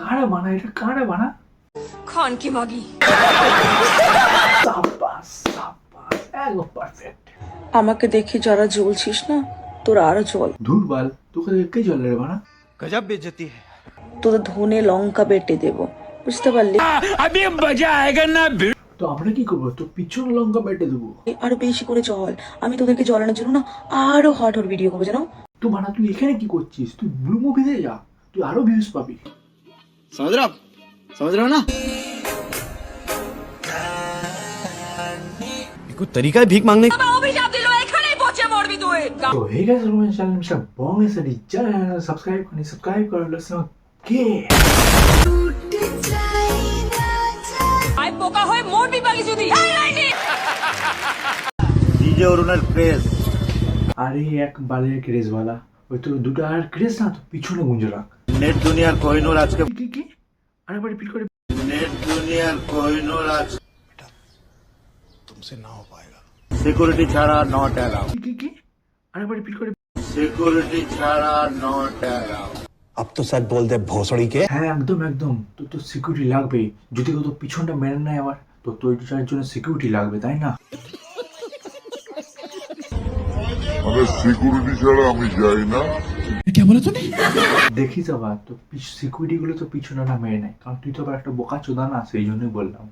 কারা বানা এটা, কারা বানা? খান কি মাগি। সাবাস সাবাস, একদম পারফেক্ট। আমাকে দেখে যারা জ্বলছিস না, তোরা আরো জ্বল। ধুরবাল, তোকে দেখে জ্বলে রে বানা। गजब बेइज्जती है। তোদের ধনে লঙ্কা বেটে দেব, বুঝতে পারলি? अभी मजा आएगा ना। তো আমরা কি করবো? তো পিছনে লঙ্কা বেটে দেবো। আরো বেশি করে চল, আমি তোদেরকে জ্বলানোর জন্য না আরো হট হট ভিডিও করবো, জানো? তো বানা, তুই এখানে কি করছিস? তুই ব্লু মুভিতে যা, তুই আরো ভিউজ পাবি। समझ रहे हो ना? कुछ तरीका है भीख मांगने का। অভিশাপ দিল, এখানেই পচে মরবি তুই। তো hey guys, welcome channel mister Bong SD. Channel subscribe করে লেটস নো কে। আই পোকা হয়ে মরবি পাগলি যদি। এই লাইনি डीजे और उनर क्रेज। আরে এক বালের ক্রেজওয়ালা, ওই তো দুটো আর ক্রেজ না, তো পিছনে গুঞ্জে রাখ। नेट दुनियार कोहिनूर आज के কি আরেকবার রিপিট করে। नेट दुनियार कोहिनूर आज तुमसे ना हो पाएगा। सिक्योरिटी छाड़ा नॉट अलाउड। কি আরেকবার রিপিট করে। सिक्योरिटी छाड़ा नॉट अलाउड। अब तो सच बोल दे भोसड़ी के। হ্যাঁ একদম, তোর তো সিকিউরিটি লাগবে। যদি কেউ তো পিছনটা মেরে নেয় আবার, তো তোর জন্য সিকিউরিটি লাগবে, তাই না? মানে সিকিউরিটি ছাড়া আমি যাই না। দেখিস আবার, তো সিকিউরিটি গুলো তো পিছনে না মেরে নেয়, কারণ তুই তো আবার একটা বোকা চোদা না, সেই জন্যই বললাম।